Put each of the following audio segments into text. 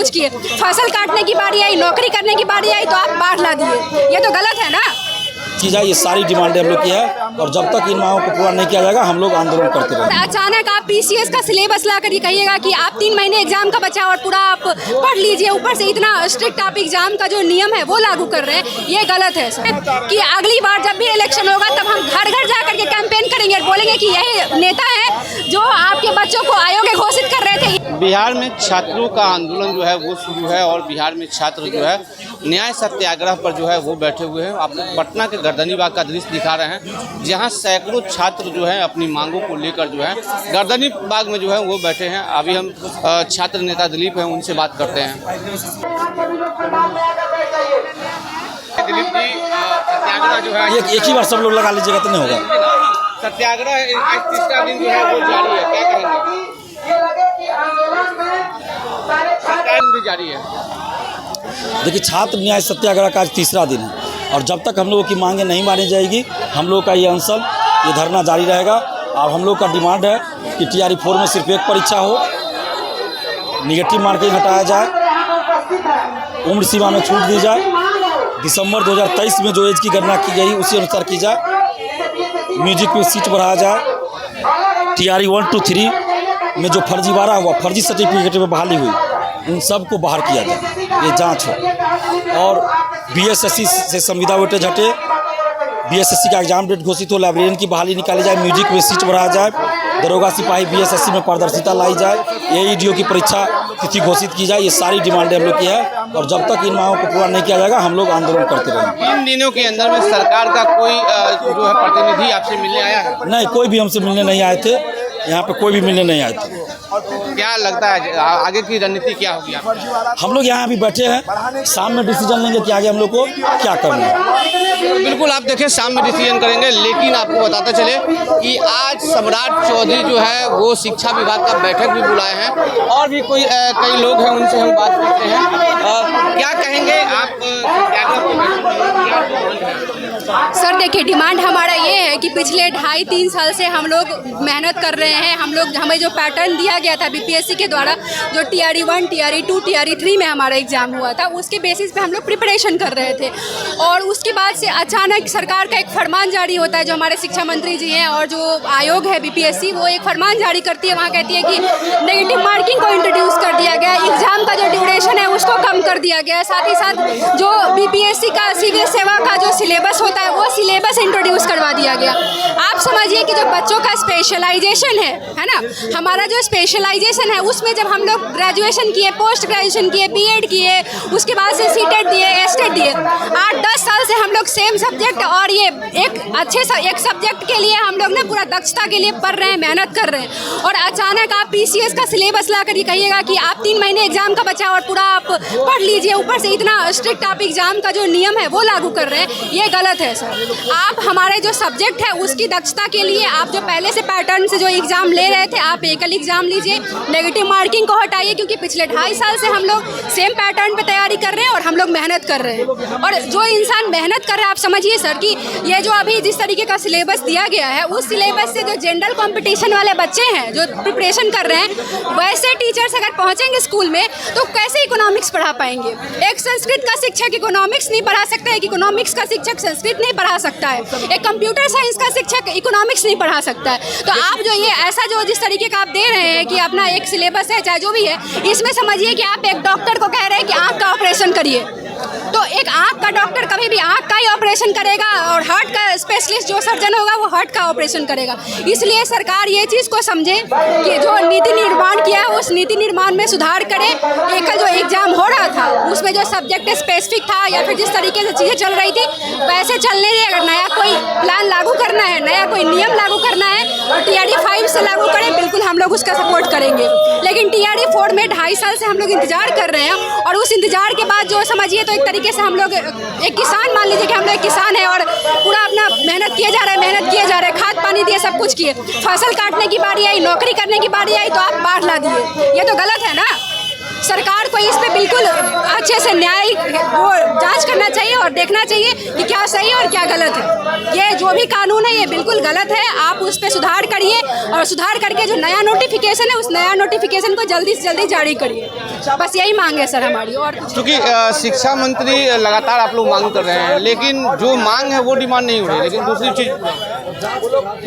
कुछ किए। फसल काटने की बारी आई, नौकरी करने की बारी आई तो आप बाढ़ ला दिए। ये तो गलत है ना। की जाए, ये सारी डिमांडें हम लोग की है और जब तक इन मांगों को पूरा नहीं किया जाएगा हम लोग आंदोलन करते रहेंगे। अचानक आप पीसीएस का सिलेबस ला कर कहिएगा कि आप 3 महीने एग्जाम का बचा और पूरा आप पढ़ लीजिए, ऊपर से इतना स्ट्रिक्ट आप एग्जाम का जो नियम है वो लागू कर रहे हैं, ये गलत है सर। कि अगली बार जब भी इलेक्शन होगा तब हम घर घर जा करके कैंपेन करेंगे, बोलेंगे कि यही नेता है जो आपके बच्चों को अयोग्य घोषित कर रहे थे। बिहार में छात्रों का आंदोलन जो है वो शुरू है और बिहार में छात्र जो है न्याय सत्याग्रह पर जो है वो बैठे हुए हैं। आपको पटना के गर्दनीबाग का दृश्य दिखा रहे हैं, जहां सैकड़ों छात्र जो है अपनी मांगों को लेकर जो है गर्दनीबाग में जो है वो बैठे हैं। अभी हम छात्र नेता दिलीप हैं, उनसे बात करते हैं। दिलीप जी, सत्याग्रह जो है एक ही बार सब लोग लगा लीजिएगा तो नहीं होगा। सत्याग्रह आज तीसरा दिन जो है वो जारी है, क्या कहेंगे? जारी है। देखिए, छात्र न्याय सत्याग्रह का आज तीसरा दिन है और जब तक हम लोगों की मांगें नहीं मानी जाएगी हम लोग का ये अनशन, ये धरना जारी रहेगा। और हम लोग का डिमांड है कि TRE 4 में सिर्फ एक परीक्षा हो, निगेटिव मार्किंग हटाया जाए, उम्र सीमा में छूट दी जाए, दिसंबर 2023 में जो एज की गणना की गई उसी अनुसार की जाए, म्यूजिक में सीट बढ़ाया जाए, TRE 1 to 3 में जो फर्जीवाड़ा हुआ, फर्जी सर्टिफिकेट में बहाली हुई, उन सब को बाहर किया जाए, ये जांच हो। और BSSC से संविदा वेटेज हटे, BSSC का एग्जाम डेट घोषित हो, लाइब्रेरियन की बहाली निकाली जाए, म्यूजिक में सीट बढ़ाया जाए, दरोगा सिपाही BSSC में पारदर्शिता लाई जाए, AEDO की परीक्षा तिथि घोषित की जाए। ये सारी डिमांडें हम लोग की है और जब तक इन मांगों को पूरा नहीं किया जाएगा हम लोग आंदोलन करते रहेंगे। इन दिनों के अंदर में सरकार का कोई जो है प्रतिनिधि आपसे मिलने आया है? नहीं, कोई भी हमसे मिलने नहीं आए थे, यहाँ पे कोई भी मिलने नहीं आए थे। क्या लगता है आगे की रणनीति क्या होगी आपकी? हम लोग यहाँ अभी बैठे हैं, शाम में डिसीजन लेंगे कि आगे हम लोग को क्या करना है। बिल्कुल, आप देखें शाम में डिसीजन करेंगे, लेकिन आपको बताते चले कि आज सम्राट चौधरी जो है वो शिक्षा विभाग का बैठक भी बुलाए हैं और भी कई लोग हैं, उनसे हम बात करते हैं। क्या कहेंगे आप? सर देखिए, डिमांड हमारा ये है कि पिछले 2.5-3 साल से हम लोग मेहनत कर रहे हैं। हमें जो पैटर्न दिया गया था BPSC के द्वारा, जो TRE 1, TRE 2, TRE 3 में हमारा एग्जाम हुआ था, उसके बेसिस पे हम लोग प्रिपरेशन कर रहे थे। और उसके बाद से अचानक सरकार का एक फरमान जारी होता है, जो हमारे शिक्षा मंत्री जी हैं और जो आयोग है BPSC, वो एक फरमान जारी करती है। वहाँ कहती है कि नेगेटिव मार्किंग को इंट्रोड्यूस कर दिया गया, एग्जाम का जो ड्यूरेशन है उसको कम कर दिया गया, साथ ही साथ जो BPSC का सिविल सेवा का जो सिलेबस होता है वो सिलेबस इंट्रोड्यूस करवा दिया गया। आप समझिए कि जो बच्चों का स्पेशलाइजेशन है ना, हमारा जो स्पेशलाइजेशन है उसमें जब हम लोग ग्रेजुएशन किए, पोस्ट ग्रेजुएशन किए, BEd किए, उसके बाद से CTET दिए, STET दिए, 8-10 साल से हम लोग सेम सब्जेक्ट और ये एक सब्जेक्ट के लिए हम लोग ना पूरा दक्षता के लिए पढ़ रहे हैं, मेहनत कर रहे हैं। और अचानक आप PCS का सिलेबस ला कर कहिएगा कि आप 3 महीने एग्जाम का बचा और पूरा आप पढ़ लीजिए, ऊपर से इतना स्ट्रिक्ट आप एग्जाम का जो नियम है वो लागू कर रहे हैं, ये गलत है सर। आप हमारे जो सब्जेक्ट है उसकी दक्षता के लिए आप जो पहले से पैटर्न से जो एग्जाम ले रहे थे, आप एकल एग्जाम लीजिए, नेगेटिव मार्किंग को हटाइए, क्योंकि पिछले 2.5 साल से हम लोग सेम पैटर्न पे तैयारी कर रहे हैं और हम लोग मेहनत कर रहे हैं। और जो इंसान मेहनत कर रहा है, आप समझिए सर कि ये जो अभी जिस तरीके का सिलेबस दिया गया है, उस सिलेबस से जो जनरल कंपटीशन वाले बच्चे हैं जो प्रिपरेशन कर रहे हैं, वैसे टीचर्स अगर पहुंचेंगे स्कूल में तो कैसे इकोनॉमिक्स पढ़ा पाएंगे? एक संस्कृत का शिक्षक इकोनॉमिक्स नहीं पढ़ा सकता है, इकोनॉमिक्स का शिक्षक संस्कृत नहीं पढ़ा सकता है, एक कंप्यूटर साइंस का शिक्षक इकोनॉमिक्स नहीं पढ़ा सकता है। तो आप जो ये ऐसा जो जिस तरीके का आप दे रहे हैं कि अपना एक सिलेबस है, चाहे जो भी है, इसमें समझिए कि आप एक डॉक्टर को कह रहे हैं कि आँख का ऑपरेशन करिए, तो एक आँख का डॉक्टर कभी भी आँख का ही ऑपरेशन करेगा और हार्ट का स्पेशलिस्ट जो सर्जन होगा वो हार्ट का ऑपरेशन करेगा। इसलिए सरकार ये चीज़ को समझे कि जो नीति निर्माण किया है उस नीति निर्माण में सुधार करे। एक जो एग्जाम हो रहा था उसमें जो सब्जेक्ट स्पेसिफिक था या फिर जिस तरीके से चीज़ें चल रही थी वैसे चलने दें। अगर नया कोई प्लान लागू करना है, नया कोई नियम लागू करना है और TRE 5 से लागू करें, बिल्कुल हम लोग उसका सपोर्ट करेंगे। लेकिन TRE 4 में 2.5 साल से हम लोग इंतजार कर रहे हैं और उस इंतजार के बाद जो समझिए तो एक तरीके से हम लोग एक किसान, मान लीजिए कि हम लोग एक किसान है और पूरा अपना मेहनत किए जा रहे हैं, खाद पानी दिए, सब कुछ किए, फसल काटने की बारी आई, नौकरी करने की बारी आई तो आप बाढ़ ला दिए। ये तो गलत है ना। सरकार को इस पे बिल्कुल अच्छे से न्याय वो जांच करना चाहिए और देखना चाहिए कि क्या सही और क्या गलत है। ये जो भी कानून है ये बिल्कुल गलत है, आप उस पर सुधार करिए और सुधार करके जो नया नोटिफिकेशन है उस नया नोटिफिकेशन को जल्दी से जल्दी जारी करिए। बस यही मांग है सर हमारी। और क्योंकि शिक्षा मंत्री लगातार आप लोग मांग कर रहे हैं, लेकिन जो मांग है वो डिमांड नहीं हो रही, लेकिन दूसरी चीज़।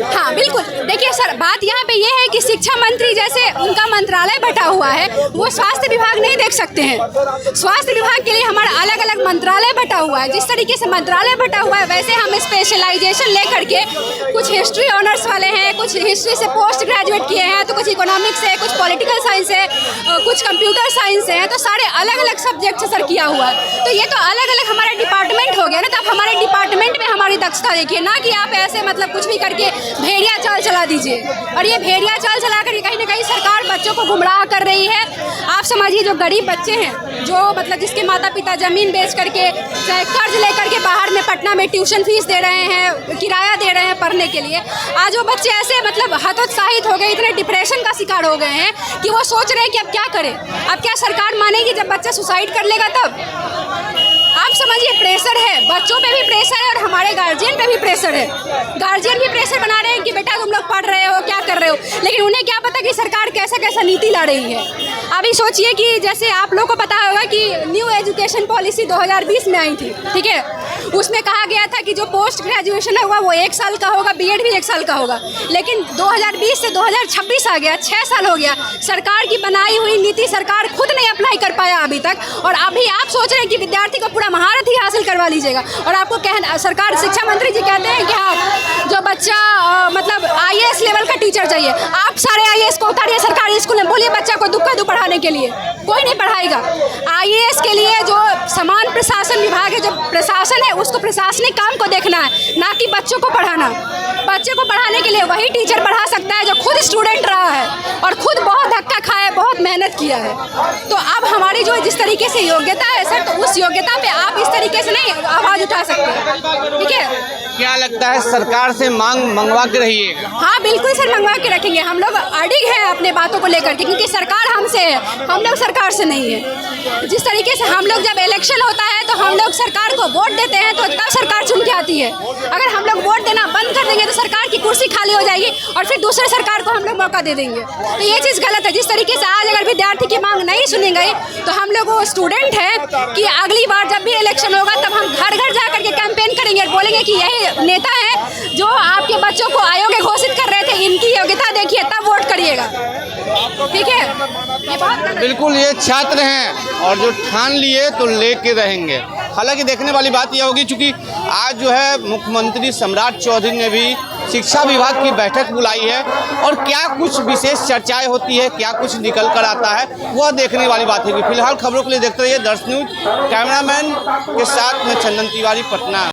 हाँ बिल्कुल, देखिए सर बात यहाँ पे ये है कि शिक्षा मंत्री जैसे उनका मंत्रालय बटा हुआ है, वो स्वास्थ्य विभाग नहीं देख सकते हैं। स्वास्थ्य विभाग के लिए हमारा अलग अलग मंत्रालय बटा हुआ है। जिस तरीके से मंत्रालय बटा हुआ है वैसे हम स्पेशलाइजेशन लेकर के कुछ हिस्ट्री ऑनर्स वाले हैं, कुछ हिस्ट्री से पोस्ट ग्रेजुएट किए हैं, तो कुछ इकोनॉमिक्स है, कुछ पॉलिटिकल साइंस है, कुछ कंप्यूटर साइंस है, तो सारे अलग अलग सब्जेक्ट से सर किया हुआ है। तो ये तो अलग अलग हमारा डिपार्टमेंट हो गया ना, तो आप हमारे डिपार्टमेंट में हमारी दक्षता देखिए, ना कि आप ऐसे मतलब कुछ भी करके भेड़िया चाल चला दीजिए। और ये भेड़िया चाल चला कर कहीं ना कहीं सरकार बच्चों को गुमराह कर रही है। आप समझिए जो गरीब बच्चे हैं, जो मतलब जिसके माता पिता ज़मीन बेच करके चाहे कर्ज लेकर के बाहर में पटना में ट्यूशन फीस दे रहे हैं, किराया दे रहे हैं पढ़ने के लिए, आज वो बच्चे ऐसे मतलब हतोत्साहित हो गए, इतने डिप्रेशन का शिकार हो गए हैं कि वो सोच रहे हैं कि अब क्या करें। अब क्या सरकार मानेगी जब बच्चा सुसाइड कर लेगा तब? आप समझिए प्रेशर है, बच्चों पे भी प्रेशर है और हमारे गार्जियन पे भी प्रेशर है। गार्जियन भी प्रेशर बना रहे हैं कि बेटा तुम लोग पढ़ रहे हो, क्या कर रहे हो, लेकिन उन्हें क्या पता कि सरकार कैसा कैसा नीति ला रही है। अभी सोचिए कि जैसे आप लोगों को पता होगा कि न्यू एजुकेशन पॉलिसी 2020 में आई थी, ठीक है, उसमें कहा गया था कि जो पोस्ट ग्रेजुएशन होगा वो 1 साल का होगा, बीएड भी 1 साल का होगा, लेकिन 2020 से 2026 आ गया, 6 साल हो गया। सरकार की बनाई हुई नीति सरकार खुद नहीं अप्लाई कर पाया अभी तक, और अभी आप सोच रहे हैं कि विद्यार्थी को पूरा महारत ही हासिल करवा लीजिएगा। और आपको सरकार शिक्षा मंत्री जी कहते हैं कि हाँ जो बच्चा मतलब IAS लेवल का टीचर चाहिए, आप सारे IAS को उतारिए सरकारी स्कूल में, बोलिए बच्चा को दुक्का पढ़ाने के लिए, कोई नहीं पढ़ाएगा। IAS के लिए जो समान प्रशासन विभाग है, जो प्रशासन है उसको प्रशासनिक काम को देखना है, ना कि बच्चों को पढ़ाना। बच्चे को पढ़ाने के लिए वही टीचर पढ़ा सकता है जो खुद स्टूडेंट रहा है और खुद बहुत धक्का खाया है, बहुत मेहनत किया है। तो अब हमारी जो जिस तरीके से योग्यता है सर, तो उस योग्यता पे आप इस तरीके से नहीं आवाज़ उठा सकते, ठीक है। क्या लगता है सरकार से मांग मंगवा के रहिएगा? हाँ बिल्कुल सर, मंगवा के रखेंगे। हम लोग अडिग हैं अपने बातों को लेकर के, क्योंकि सरकार हमसे है, हम लोग सरकार से नहीं है। जिस तरीके से हम लोग जब इलेक्शन होता है तो हम लोग सरकार को वोट देते हैं, तो तब सरकार चुन के आती है। अगर हम लोग वोट देना बंद कर देंगे तो सरकार की कुर्सी खाली हो जाएगी और फिर दूसरे सरकार को हम लोग मौका दे देंगे। तो ये चीज़ गलत है। जिस तरीके से आज अगर विद्यार्थी की मांग नहीं सुनी गई तो हम लोग वो स्टूडेंट हैं कि अगली बार जब भी इलेक्शन होगा तब हम घर घर जा करके कैंपेन करेंगे और बोलेंगे कि यही नेता है जो आपके बच्चों को अयोग्य घोषित कर रहे थे, इनकी योग्यता देखिए तब वोट करिएगा, ठीक है। ये बहुत बिल्कुल, ये छात्र हैं और जो ठान लिए तो लेके रहेंगे। हालांकि देखने वाली बात यह होगी, चूँकि आज जो है मुख्यमंत्री सम्राट चौधरी ने भी शिक्षा विभाग की बैठक बुलाई है और क्या कुछ विशेष चर्चाएं होती है, क्या कुछ निकल कर आता है, वह देखने वाली बात होगी। फिलहाल खबरों के लिए देखते रहिए दर्श न्यूज। कैमरामैन के साथ में चंदन तिवारी, पटना।